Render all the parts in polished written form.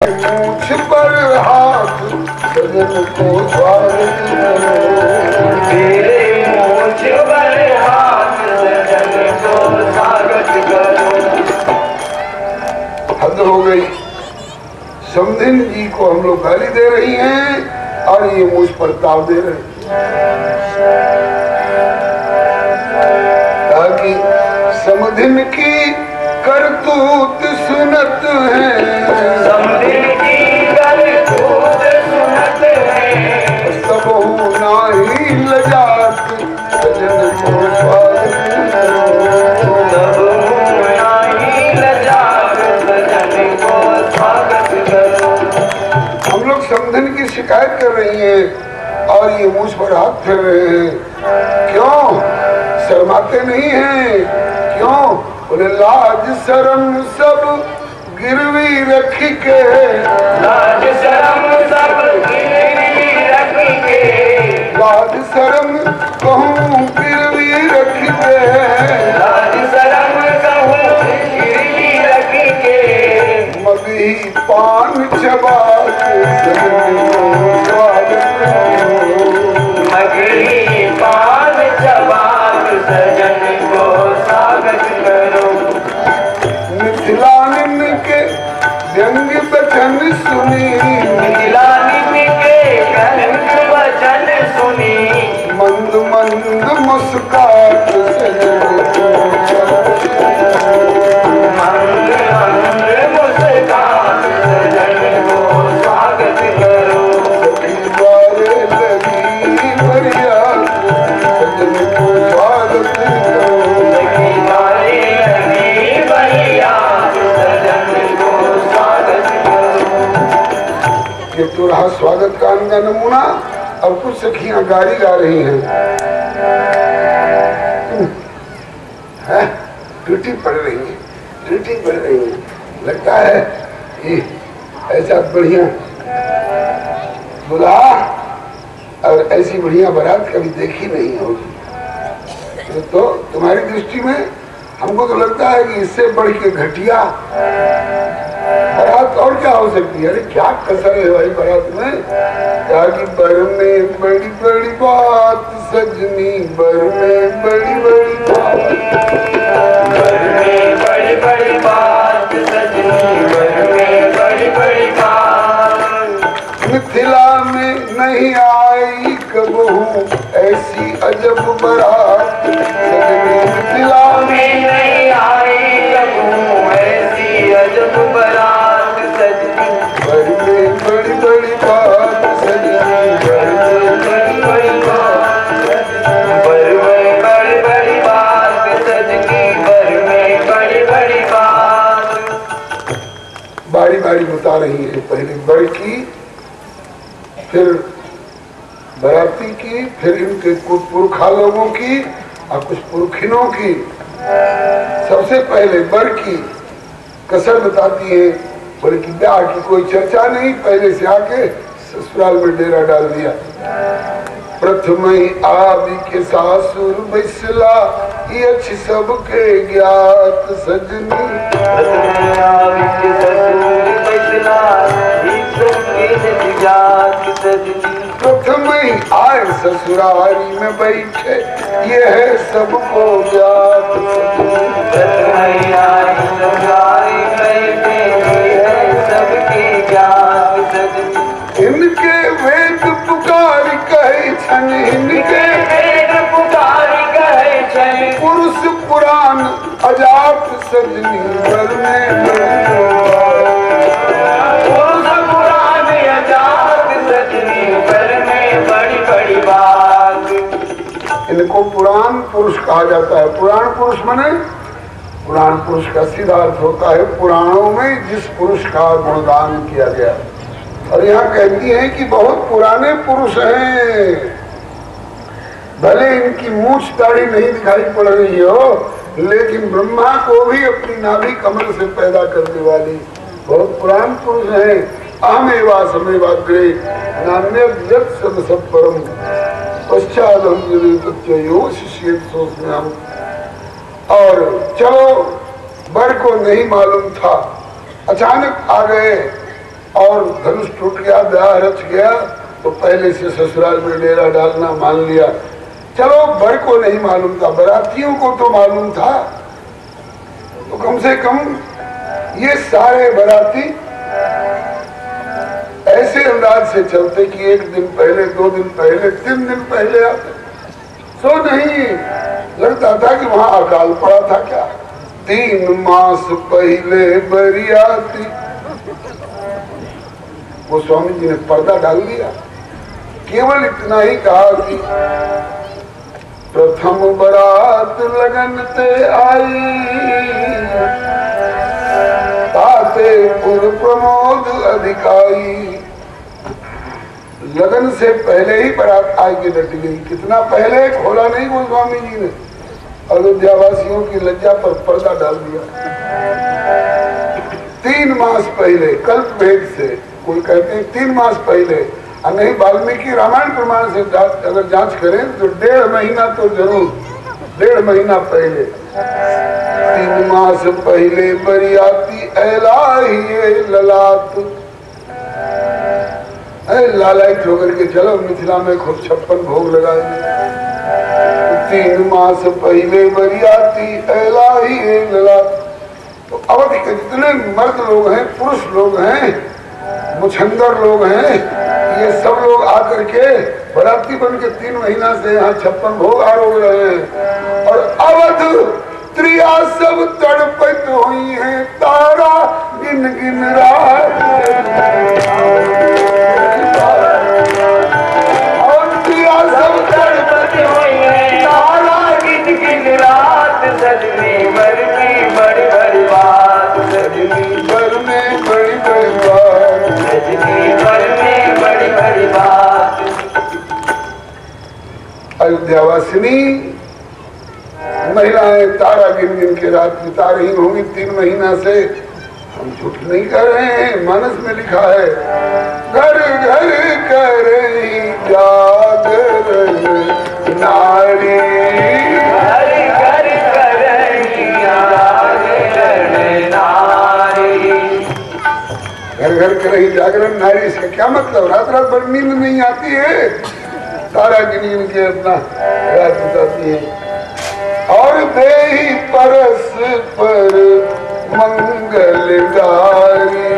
मूछ पर हाथ सजन को स्वागत करो, तेरे मूछ पर हाथ सजन को स्वागत करो। हद हो गई। समधिन जी को हम लोग गाली दे रही हैं और ये मुझ पर ताव दे रहे हैं, ताकि समधिन की करतूत सुनत है, समधिन की करतूत सुनत है, सब नाही लजात सजन को स्वागत करो, सब नाही लजात सजन को स्वागत करो। हम लोग समधिन की शिकायत कर रही हैं और ये मुझ पर हाथ फेर रहे हैं। क्यों शर्माते नहीं हैं? क्यों? बोले लाज शर्म सब गिरवी रख के, लाज शर्म सब गिरवी रख के, लाज शर्म कहूँ गिरवी रख के, लाज शर्म कहूँ गिरवी रख के, मदी पान चबा के सजन को स्वागत करो, मगरी पान चबा के सजन को स्वागत करो। मिथिलानिन के व्यंग वचन सुनी, मिथिलानिन के व्यंग वचन सुनी, मंद मंद मुस्कात सजन को स्वागत करो, मंद मंद मुस्कान सजन को स्वागत करो। सखी बारे लगी बढ़िया सजन को स्वागत करो, सखी बारे लगी बढ़िया सजन को स्वागत करो। ये तो रहा स्वागत का अंगा नमूना। अब कुछ सखियां गाली गा रही हैं, टूटी पड़ रही है, टूटी पड़ रही है। लगता है कि ऐसा बढ़िया बुला और ऐसी बढ़िया बारात कभी देखी नहीं होगी। तो तुम्हारी दृष्टि में हमको तो लगता है कि इससे बढ़ के घटिया बारात और क्या हो सकती है? अरे क्या कसर है भाई बारात में? क्या कि बर में बड़ी बड़ी बात सजनी, बर में बड़ी बड़ी बात, घर में बड़ी बड़ी बात सजनी, घर में बड़ी बड़ी बात। मिथिला में नहीं आई कबहू ऐसी अजब बारात सजनी, मिथिला में नहीं आई कबू ऐसी अजब बारात सजनी, बर में बड़ी बड़ी बात सजनी, बर में बड़ी बड़ी बात सजनी, बर में बड़ी बड़ी बात सजनी, बर में बड़ी बड़ी बात। बारी बारी बता रही है। पहले बर की, फिर बराती की, फिर इनके कुछ पुरखा लोगों की और कुछ पुरखिनों की। सबसे पहले बर की कसर बताती है। बोले कि ब्याह की कोई चर्चा नहीं, पहले से आके ससुराल में डेरा डाल दिया। प्रथम ही आदि के सासुर बैसला ये अच्छी सबके ज्ञात सजनी, प्रथम ही आए ससुरारी में बैठे ये है सबको ज्ञात सजनी। इनके वेद पुकार कहे छन, इनके पुरुष पुराण अजात सजनी, बर में बड़ी बड़ी बात। इनको पुराण पुरुष कहा जाता है। पुराण पुरुष माने, पुराण पुरुष का सीधा अर्थ होता है पुराणों में जिस पुरुष का गुणगान किया गया। और यहाँ कहती है कि बहुत पुराने पुरुष हैं, भले इनकी मूछ दाढ़ी नहीं दिखाई पड़ रही हो, लेकिन ब्रह्मा को भी अपनी नाभि कमल से पैदा करने वाली बहुत पुरान पुरुष हैं। अहमेवा समेवाग्रे नान्य जगत सब परम पश्चात हम शिष्य सोचना। और चलो बर को नहीं मालूम था, अचानक आ गए धनुष टूट गया, ब्याह रच गया, तो पहले से ससुराल में डेरा डालना मान लिया। चलो बर को नहीं मालूम था, बरातियों को तो मालूम था। तो कम से कम ये सारे बराती ऐसे अंदाज से चलते कि 1 दिन पहले, 2 दिन पहले, 3 दिन पहले आते। सो नहीं लगता था कि वहां अकाल पड़ा था क्या। 3 मास पहले बरियाती, वो स्वामी जी ने पर्दा डाल दिया। केवल इतना ही कहा कि प्रथम बरात लगन ते आई, ताते पुर प्रमोद अधिकाई। लगन से पहले ही बारात आगे डट गई। कितना पहले खोला नहीं गोस्वामी जी ने, अयोध्यावासियों की लज्जा पर पर्दा डाल दिया। 3 मास पहले, कल्प भेद से कोई कहते हैं 3 मास पहले, और नहीं वाल्मीकि रामायण प्रमाण से अगर जांच करें तो 1.5 महीना तो जरूर, 1.5 महीना पहले। 3 मास पहले बरियाती एलाही ललाट, लालायित होकर के चलो मिथिला में खूब 56 भोग लगाएंगे। 3 मास पहले बरियाती एलाही ललाट। तो अवधि के जितने मर्द लोग हैं, पुरुष लोग हैं, मुछंदर लोग हैं, ये सब लोग आकर के बराती बन के 3 महीना से यहाँ 56 भोग आरोग रहे हैं। और अवध त्रिया सब तड़पत हुई हैं, तारा गिन गिन रात, और त्रिया सब तड़पत हुई हैं, तारा गिन गिन रात। सजनी बर में बड़ी बड़ी बात, सजनी बर में बड़ी बड़ी बात, सजनी बर में बड़ी बड़ी बात। अयोध्यावासिनी महिलाएं तारा गिन गिन के रात बिता रही होंगी 3 महीना से। हम झूठ नहीं कर रहे हैं, मानस में लिखा है, घर घर कर रही जागरण नारी, घर घर कर रही जागरण नारी। घर घर कर रही जागरण नारी, इसका क्या मतलब? रात रात भर नींद नहीं आती है, तारा गिन गिन के अपना रात बिताती है। और देही परस पर मंगल गारी,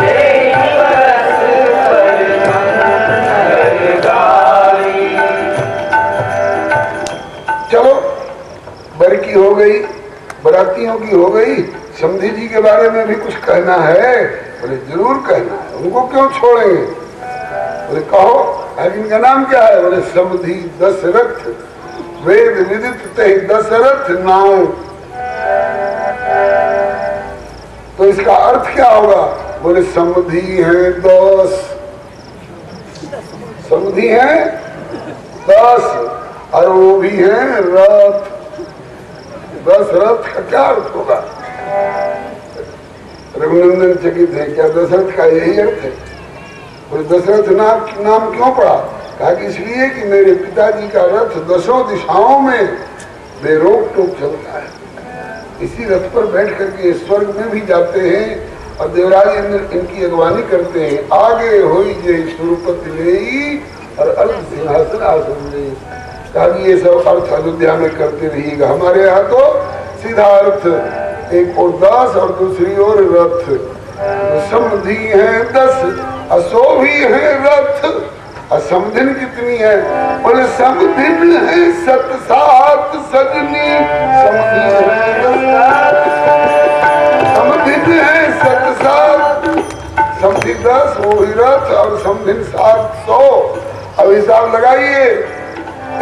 देही परस पर मंगल गारी। चलो बर की हो गई, बरातियों की हो गई, समधी जी के बारे में भी कुछ कहना है। बोले जरूर कहना है, उनको क्यों छोड़ेंगे? बोले कहो। इनका नाम क्या है? बोले समधी दशरथ, वेद विदित ते दशरथ नाम। तो इसका अर्थ क्या होगा? बोले समधी हैं 10, समधी हैं 10, और वो भी हैं रथ। 10 रथ का क्या अर्थ होगा? रघुनंदन चकित है, क्या दशरथ का यही अर्थ है? बोले दशरथ नाम क्यों पड़ा? कहा कि इसलिए कि मेरे पिताजी का रथ 10 दिशाओं में बेरोक टोक चलता है। इसी रथ पर बैठ करके स्वर्ग में भी जाते हैं और देवराज इंद्र इनकी अगवानी करते हैं। आगे होई जय सुरपति लेई और अल्प सिंहासन आसन ले। कहा कि ये सब अर्थ अयोध्या में करते रहिएगा। हमारे यहाँ तो सीधा अर्थ, एक और 10 और दूसरी ओर रथ। तो समधी है 10, असोभी है रथ। समधिन कितनी है? बोले समधिन है 7 सजनी, समधिन है 7 समधि 10, वो ही रथ, और समधिन 700। अब हिसाब लगाइए,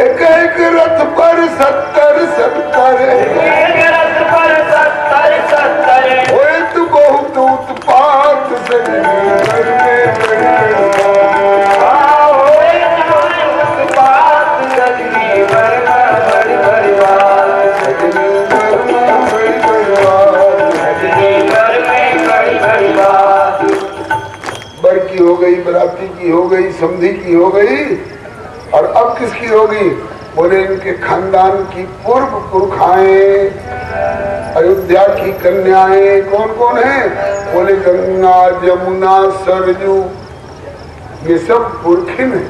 एक एक रथ पर 70 रथ पर 70 होए तो बहुत उत्पात सजनी हो गई, बराती की हो गई, समधी की हो गई, और अब किसकी होगी? बोले इनके खानदान की पूर्व पुरखाएं, अयोध्या की कन्याएं। कौन कौन है? बोले गंगा जमुना सरजू ये सब पुरखिन है।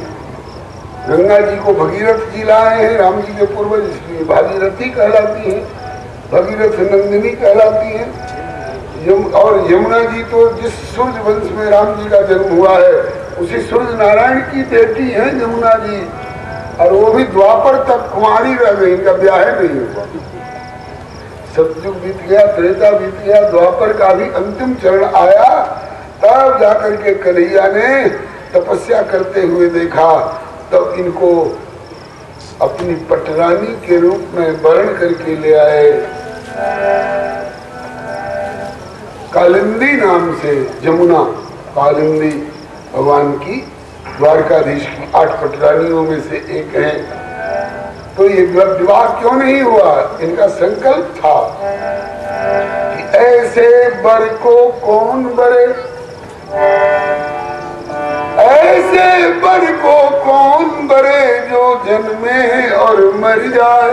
गंगा जी को भगीरथ जी लाए हैं, राम जी के पूर्वज, इसलिए भागीरथी कहलाती है, भगीरथ नंदिनी कहलाती है। और यमुना जी तो जिस सूर्य वंश में राम जी का जन्म हुआ है उसी सूर्य नारायण की बेटी है यमुना जी, और वो भी द्वापर तक कुंवारी रह गई, इनका ब्याह नहीं हुआ। सतयुग बीत गया, त्रेता बीत गया, द्वापर का भी अंतिम चरण आया, तब जाकर के कन्हैया ने तपस्या करते हुए देखा, तब इनको अपनी पटरानी के रूप में वर्ण करके ले आए। कालिंदी नाम से जमुना, कालिंदी भगवान की द्वारकाधीश की 8 पटरानियों में से एक है। तो ये विवाह क्यों नहीं हुआ? इनका संकल्प था कि ऐसे बर को कौन बरे, ऐसे बर को कौन बरे जो जन्मे और मर जाए।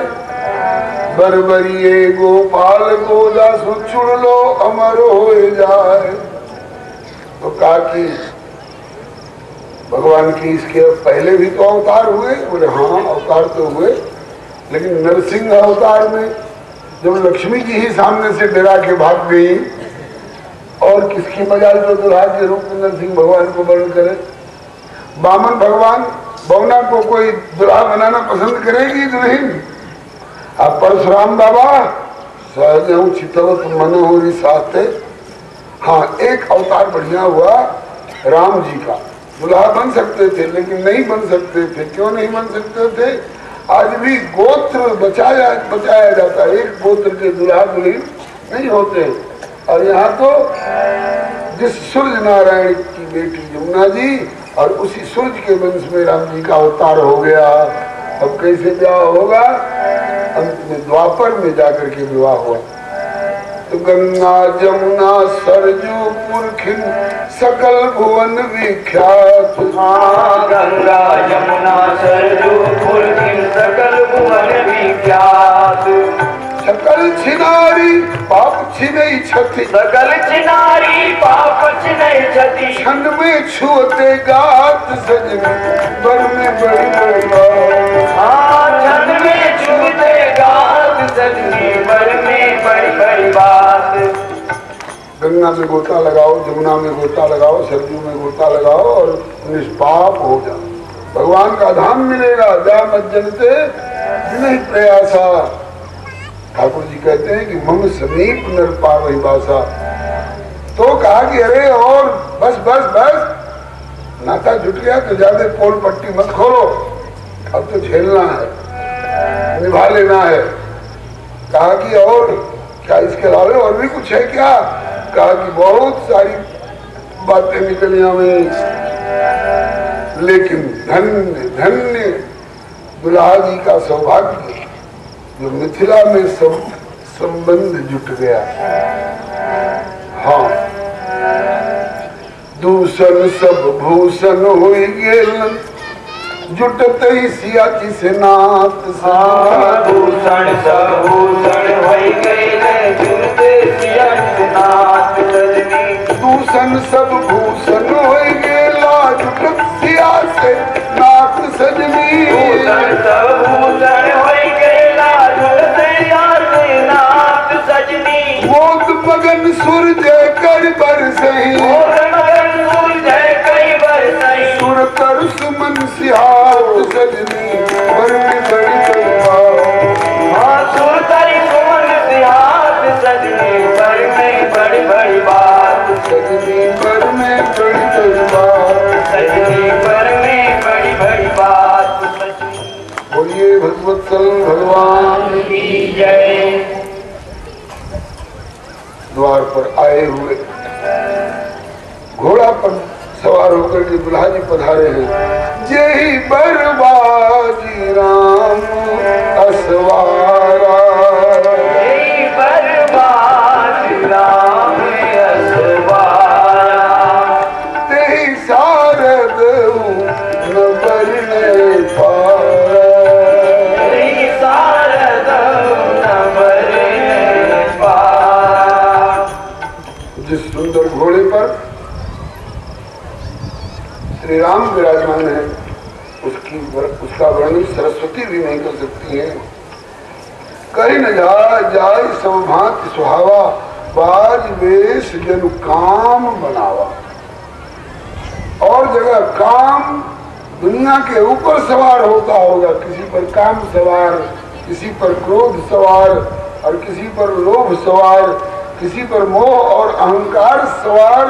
बरबरिए गोपाल गोदास चुड़ लो अमर हो जाए। तो कहा कि भगवान की इसके पहले भी तो अवतार हुए। बोले हाँ अवतार तो हुए, लेकिन नरसिंह अवतार में जब लक्ष्मी जी ही सामने से डरा के भाग गई, और किसकी मजाल जो दुल्हा के रूप में नरसिंह भगवान को वर्ण करे। बामन भगवान बौना को कोई दुल्हा बनाना पसंद करेगी दुल्हन। अब परशुराम बाबा सहज चितवत मनोहरी साथे। हाँ एक अवतार बढ़िया हुआ राम जी का, दुल्हा बन सकते थे लेकिन नहीं बन सकते थे। क्यों नहीं बन सकते थे? आज भी गोत्र बचाया जाता है, एक गोत्र के दुल्हा दुल्हन नहीं होते। और यहाँ तो जिस सूर्य नारायण की बेटी यमुना जी और उसी सूर्य के वंश में राम जी का अवतार हो गया। अब कैसे ब्याह होगा? अंत में द्वापर में जाकर के विवाह हुआ। तो गंगा जमुना सरजू पुरखिन सकल भुवन विख्यात। गंगा यमुना सरजू पुरखिन सकल भुवन विख्यात। सकल छिनारी पाप छिनई छति, सकल छिनारी पाप छिनई छति। क्षण में छुअते गात सजनी बर में बड़ी बड़ी बात। हाँ क्षण में छुअते गात सजनी बर में बड़ी बड़ी बात। गंगा में गोता लगाओ, जमुना में गोता लगाओ, सरजू में गोता लगाओ और निष्पाप हो जाओ, भगवान का धाम मिलेगा। जा मत जनते नहीं प्रयासा। ठाकुर जी कहते हैं कि मम समीप नर पावहि बासा। तो कहा कि अरे और बस बस बस, नाता जुट गया तो ज्यादा पोल पट्टी मत खोलो, अब तो झेलना है, निभा लेना है। कहा कि और क्या इसके अलावा और भी कुछ है क्या? कहा कि बहुत सारी बातें निकली हमें, लेकिन धन्य धन्य दुल्हा जी का सौभाग्य जो मिथिला में सब संबंध जुट गया। हाँ दूषण सब भूषण हुई गेल जुटते ही सिया से नाथ। भूषण सब भूषण हुई गेल जुटते सिया से नाथ सजनी। दूषण सब भूषण हुई गेला जुटत सिया से नाथ सजनी। भूषण सब भूषण हुई गेला जुटते सिया से नाथ सजनी। मोद मगन सुर जय कर बरसही, सुर कर सुमन सिहात सजनी बर में बड़ी बड़ी बात। हाँ सुर कर सुमन सिहात सजनी बर में बड़ी बड़ी बात। सजनी बर में बड़ी बड़ी बात। सजनी बर में बड़ी बड़ी बात। बोलिए भगवत्सल भगवान की जय। द्वार पर आए हुए घोड़ा पर सवार होकर के दुल्हा जी पधारे हैं। जय बरबाजी राम असवारा, जय बरबाजी राम असवारा। तेहि शारद न बरने पारा, तेहि शारद न बरने पारा। जिस सुंदर घोड़े श्री राम विराजमान है, उसका वर्णन सरस्वती भी नहीं कर सकती है। कहीं न जाय सब भांति सुहावा, बाज वेश जनु काम बनावा। और जगह काम दुनिया के ऊपर सवार होता होगा, किसी पर काम सवार, किसी पर क्रोध सवार, और किसी पर लोभ सवार, किसी पर मोह और अहंकार सवार,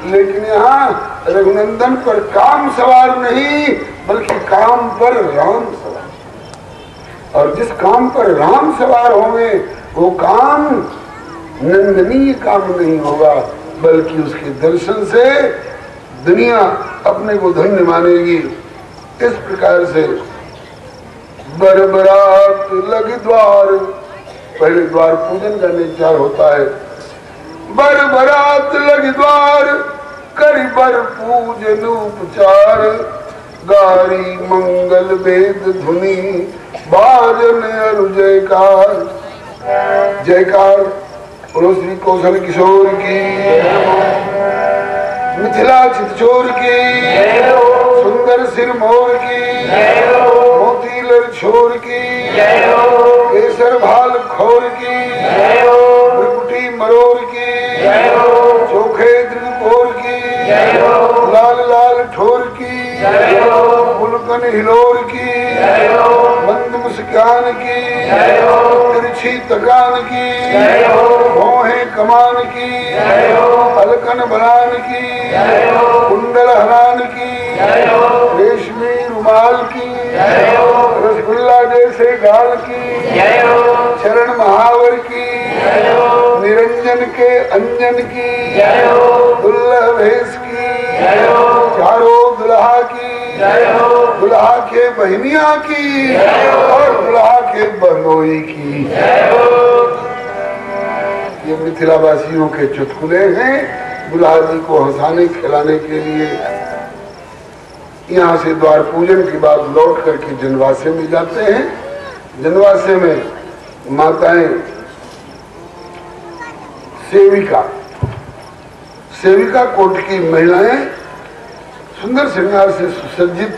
लेकिन यहाँ रघुनंदन पर काम सवार नहीं, बल्कि काम पर राम सवार। और जिस काम पर राम सवार होंगे वो काम नंदनीय काम नहीं होगा, बल्कि उसके दर्शन से दुनिया अपने को धन्य मानेगी। इस प्रकार से बरबरात लग द्वार, पहले द्वार पूजन का निचार होता है। बरबरात लग द्वार कर बर पूजन उपचार, गारी मंगल वेद धुनी बाजन अनु जयकार। जयकार बोलो श्री कौशल किशोर की, मिथिला चितचोर की, सुंदर सिरमौर की, मोतीलर छोर की, केसर भाल खोर की, त्रिपुटी मरोर की, चोखे द्रिपोर की, लाल लाल ठोर की, मुलकन हिलोर की, मंद मुस्कान की, तिरछी तकान की, भौहें कमान की, अलकन बनान की, कुंडल हरान की, रेशमी रुमाल की, रसगुल्ला जैसे गाल की, चरण महावर की, निरंजन के अंजन की, दुल्लह भेष की, चारों दुल्हा की, दुल्हा के बहनिया की, और दुल्हा के बहनोई की। ये मिथिला वासियों के चुटकुले हैं दुल्हा जी को हंसाने खिलाने के लिए। यहाँ से द्वार पूजन के बाद लौट करके जनवासे में जाते हैं। जनवासे में माताएं सेविका कोट की महिलाएं सुंदर श्रृंगार से सुसज्जित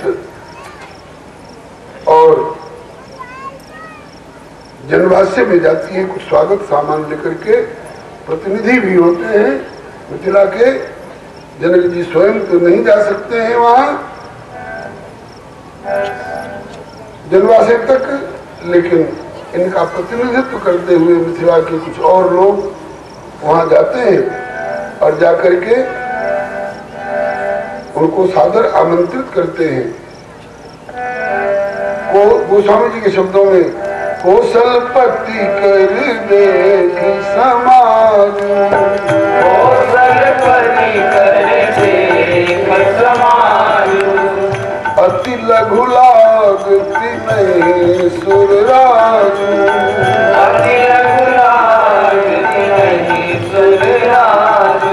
और जनवासे में जाती है, कुछ स्वागत सामान लेकर के। प्रतिनिधि भी होते हैं मिथिला के, जनक जी स्वयं तो नहीं जा सकते हैं वहां जनवासे तक, लेकिन इनका प्रतिनिधित्व करते हुए मिथिला के कुछ और लोग वहां जाते हैं और जाकर के उनको सादर आमंत्रित करते हैं। गोस्वामी जी के शब्दों में, कौशलपति कर देख समाज, कौशलपति कर देख समाज, अति लघु लागति नहीं सुरराज, अति लघु लागति नहीं सुरराज।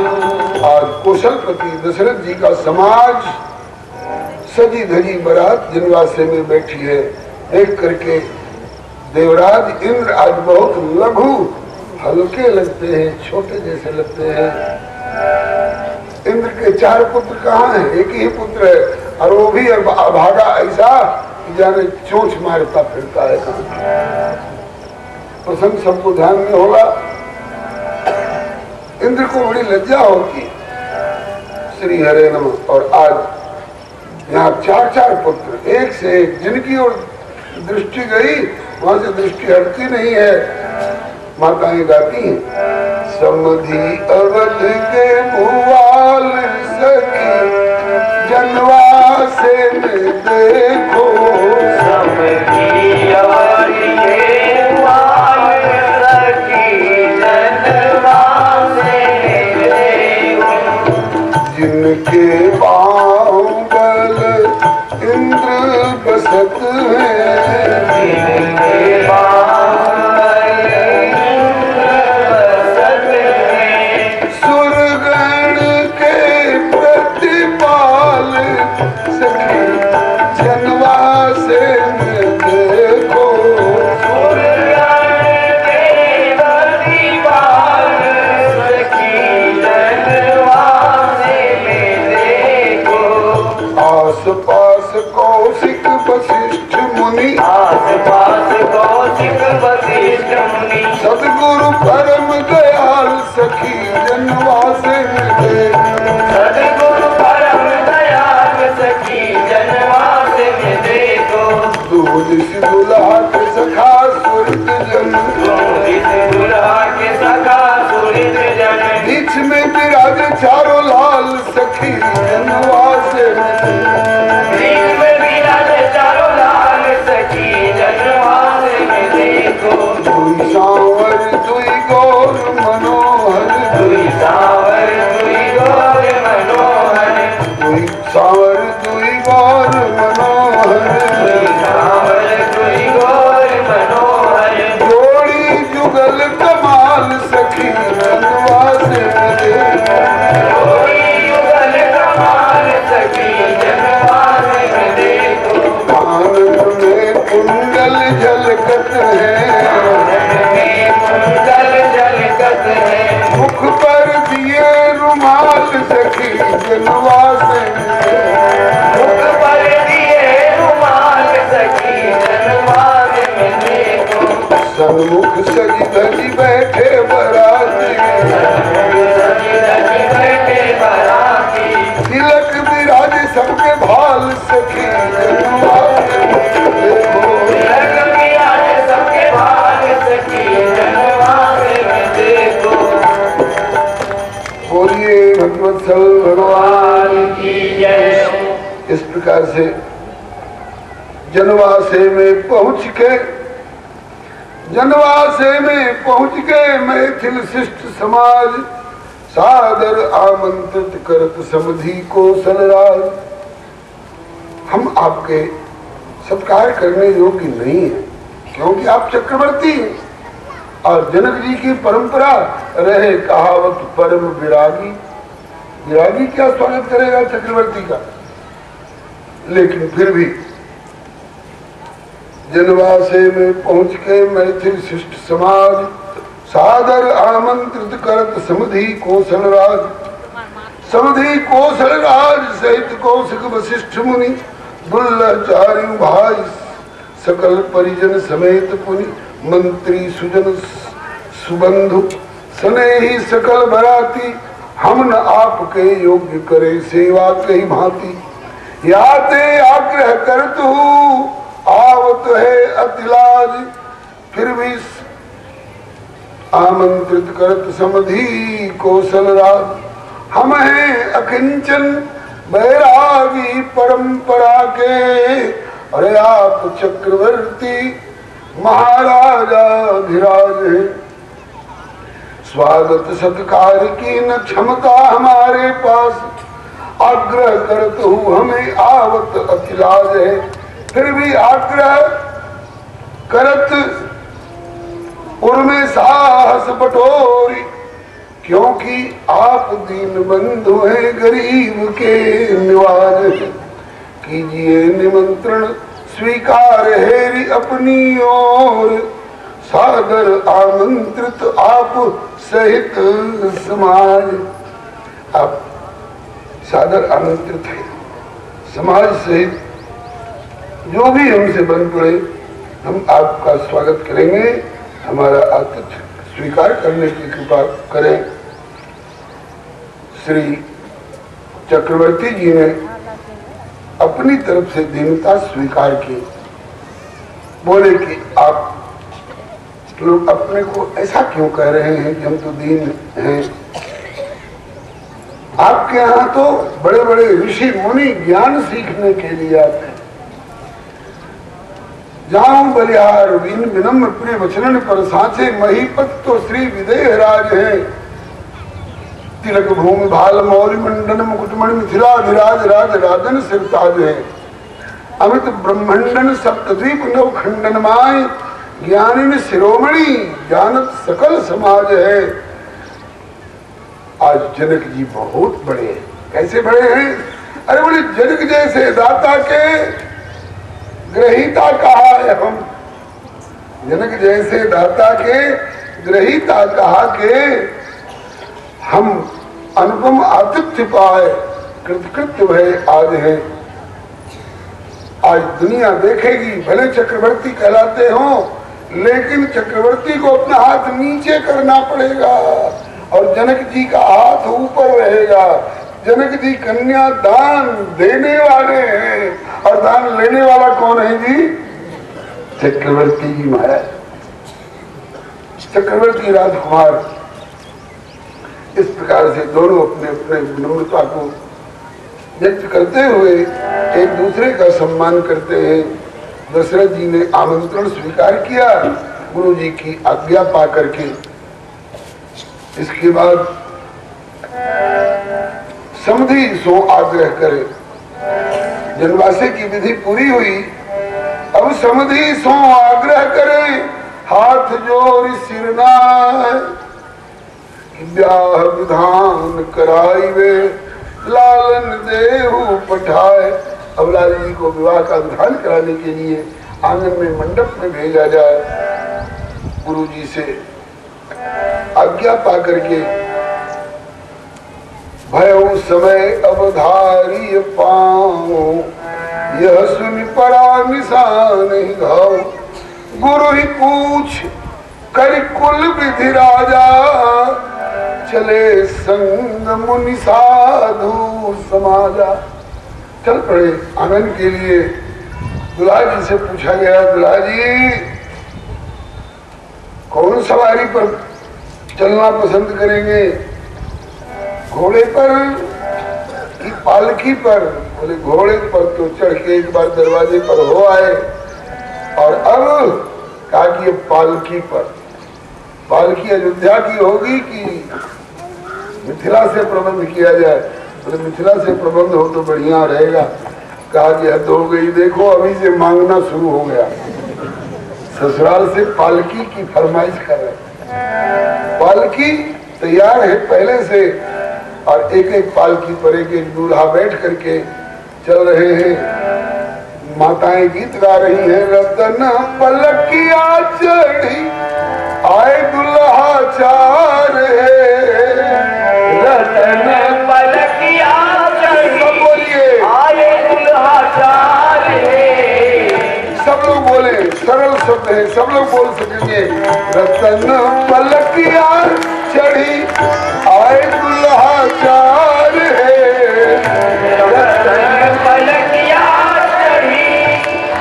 आज कौशलपति दशरथ जी का समाज सजी धजी बारात जनवासे में बैठी है। देख करके देवराज इंद्र आज बहुत लघु हल्के लगते हैं, छोटे जैसे लगते हैं। इंद्र के 4 पुत्र कहाँ हैं? एक ही पुत्र है, और वो भी अभागा ऐसा कि जाने चोंच मारता फिरता है। कहाँ प्रसंग सबको ध्यान में होगा। इंद्र को बड़ी लज्जा होती, श्री हरे नमः। और आज यहाँ 4 पुत्र, एक से एक, जिनकी ओर दृष्टि गई वहां से दृष्टि हटती नहीं है। माताएं गाती हैं, समधि अवध के भुआल सखी जनवासे में देखो, समधि अवध के भुआल सखी जनवासे में देखो, जिनके बाहुबल इंद्र बसत है, जिनके बाहुबल इंद्र बसत है, सुरगण के प्रतिपाल सखी जनवासे में देखो, सुरगण के प्रतिपाल सखी जनवासे में देखो। आस पास कौशिक वशिष्ठ मुनि, आस पास कौशिक वशिष्ठ मुनि, सदगुरु परम दयाल सखी जनवास में थे। सदगुरु परम दयाल सखी जनवास में देखो। दूध दुल्हा के सखा सुरत जन, दुल्हा के सखा सुरत जन, बीच में विराज चारों लाल सखी जनवास में थे। बीच में विराज चारों लाल सखी जनवास में देखो। दुई सांवर दुई गौर मनोहर, दुई सांवर दुई गौर मनोहर, दुई सांवर दुई गौर मनोहर, दुई सांवर दुई गौर मनोहर, जोड़ी जुगल कमाल सखी जनवास में थे। जोड़ी युगल कमाल सखी जनवास में देखो। कान में कुंडल झलकत है, कुंडल झलकत है, मुख पर दिए रुमाल सखी जनवास में थे। मुख पर दिए रुमाल सखी जनवास में देखो। सन्मुख सजी धजी बैठे बराती, सजी धजी बैठे बराती, तिलक विराज सबके भाल सखी जनवास में देखो। तिलक विराज सबके भाग सखी जनवास में देखो। बोलिए भगवत्सल भगवान। भगवान की जय। इस प्रकार से जनवासे में पहुंच के, जनवासे में पहुंच के मैथिल शिष्ट समाज सादर आमंत्रित करत समधि कौशलराज। हम आपके सत्कार करने योग्य नहीं है, क्योंकि आप चक्रवर्ती हैं और जनक जी की परंपरा रहे कहावत परम विरागी। विरागी क्या स्वागत करेगा चक्रवर्ती का। लेकिन फिर भी जनवासे में पहुंच के मैथिल शिष्ट समाज सादर आमंत्रित करत समधि कौशलराज। समधि कौशलराज सहित कौशिक वशिष्ठ मुनि, दुल्लह चारु भाई सकल परिजन समेत पुनि, मंत्री सुजन सुबंधु स्नेही सकल बराती, हम न आपके योग्य करे सेवा कही भांति। याते आग्रह करतु आवत है अतिलाज, फिर भी आमंत्रित करत समधि कौशलराज। हम हैं अकिंचन बैरागी परंपरा के, अरे आप चक्रवर्ती महाराजा धीराज है। स्वागत सत्कार की न क्षमता हमारे पास, आग्रह करत हूँ हमें आवत अतिलाज है। फिर भी आग्रह करत उर्मे साहस बटोरी, क्योंकि आप दीन बंधु हैं गरीब के निवाज। कीजिए निमंत्रण स्वीकार हेरी अपनी ओर, सादर आमंत्रित आप सहित समाज। आप सादर आमंत्रित है, समाज सहित जो भी हमसे बन पड़े हम आपका स्वागत करेंगे। हमारा आतिथ्य स्वीकार करने की कृपा करें। श्री चक्रवर्ती जी ने अपनी तरफ से दीनता स्वीकार की, बोले कि आप लोग अपने को ऐसा क्यों कह रहे हैं कि हम तो दीन हैं। आपके यहाँ तो बड़े बड़े ऋषि मुनि ज्ञान सीखने के लिए आते हैं। जाऊं बलिहार वीन विनम्र प्रिय वचनन पर सांचे, महीपत तो श्री विदेह राज है। तिलक भूमि भाल मौली मंडन मुकुटमणि मिथिला विराज राज राजन सिरताज है। अमित ब्रह्मंडन सप्तद्वीप नव खंडन माय, ज्ञानी शिरोमणि जानत सकल समाज है। आज जनक जी बहुत बड़े हैं। कैसे बड़े हैं? अरे बोले जनक जैसे दाता के ग्रहीता कहा है हम। जनक जैसे दाता के ग्रहीता कहा के हम अनुपम आतिथ्य पाए कृतकृत्य भय आज है। आज दुनिया देखेगी, भले चक्रवर्ती कहलाते हो, लेकिन चक्रवर्ती को अपना हाथ नीचे करना पड़ेगा और जनक जी का हाथ ऊपर रहेगा। जनक जी कन्या दान देने वाले हैं और दान लेने वाला कौन है जी? चक्रवर्ती जी महाराज। चक्रवर्ती राजकुमार इस प्रकार से दोनों अपने अपने विनम्रता को व्यक्त करते हुए एक दूसरे का सम्मान करते हैं। दशरथ जी ने आमंत्रण स्वीकार किया गुरु जी की आज्ञा पा करके। इसके बाद समधि सो आग्रह करे, जनवासे की विधि पूरी हुई। अब समधि सो आग्रह करे, हाथ जोड़ सिरनाय, ब्याह विधान कराई वे लालन देहु पठाए। अब लाल जी को विवाह का विधान कराने के लिए आंगन में मंडप में भेजा जाए। गुरु जी से आज्ञा पा करके भयो समय अवधारी पाऊं, यह सुन पड़ा निशान ही घाव। गुरु ही पूछ कर कुल विधि राजा, चले संग मुनि साधु समाजा। चल पड़े आंगन के लिए। दुल्हा जी से पूछा गया, दुल्हा जी कौन सवारी पर चलना पसंद करेंगे, घोड़े पर कि पालकी पर? बोले घोड़े पर तो चढ़ के एक बार दरवाजे पर हो आए, और अब कहा कि पालकी पर। पालकी अयोध्या की होगी कि मिथिला से प्रबंध किया जाए? बोले मिथिला से प्रबंध हो तो बढ़िया रहेगा। कहा कि हद हो गई, देखो अभी से मांगना शुरू हो गया। ससुराल से पालकी की फरमाइश कर रहे। पालकी तैयार है पहले से, और एक एक पालकी पर एक एक दूल्हा बैठ करके चल रहे हैं। माताएं गीत गा रही हैं, रतन पलकिया चढ़ी आए दुल्हा चार है, रतन पलकिया चढ़ी बोलिए आए दुल्हा चार है। सब लोग बोले, सरल शब्द है, सब लोग बोल सकेंगे। रतन पलकिया चढ़ी आए दुल्हा चार है, रतन पलकिया चढ़ी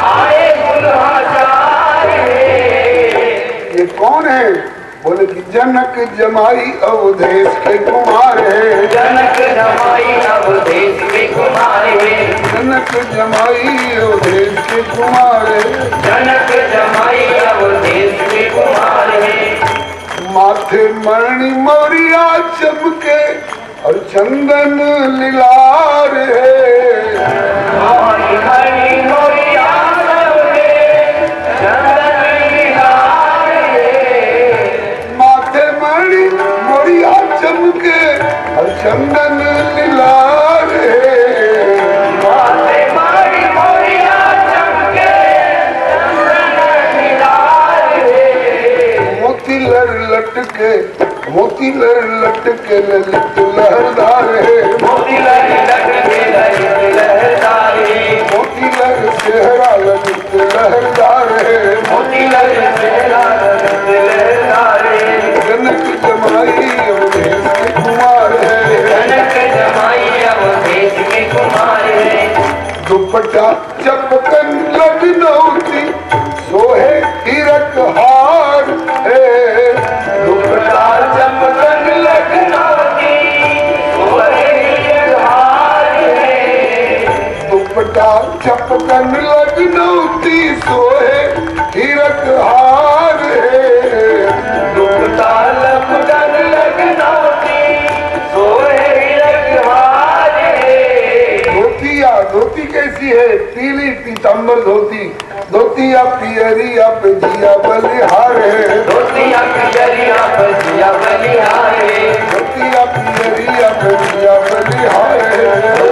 आए दुल्हा चार है। ये कौन है? बोले कि जनक जमाई अवधेश के कुमार है। जनक जमाई अवधेश के कुमार है। जनक जमाई अवधेश के कुमार है। जनक जमाई अवधेश के कुमार है। माथे मणि मौरिया चमके और चंदन लीलार है। मणि मणि मौरिया चमके चंदन लीलार है। माथे मणि मौरिया चमके और चंदन लीलार है। माथे मणि मौरिया चमके चंदन लीलार है। मोती लटके ललित लहरदार है। मोती लटके ललित लहरदार है। मोती सेहरा ललित लहरदार है। मोती सेहरा ललित लहरदार है। जनक जमाई अवधेश के कुमार है। जनक जमाई अवधेश के कुमार है। दुपट्टा चपकन लखनऊती सोहे हीरक हार है। दुपट्टा चपकन लखनऊती सोहे हीरक हार है। दुपट्टा चपकन लखनऊती सोहे हीरक हार है। दुपट्टा चपकन लखनऊती सोहे हीरक हार है। धोती कैसी है? पीली पीताम्बर धोती। धोतिया पियरिया पे जिया बलिहार है। धोतिया पियरिया पे जिया बलिहार है। धोतिया पियरिया पे जिया बलिहार है।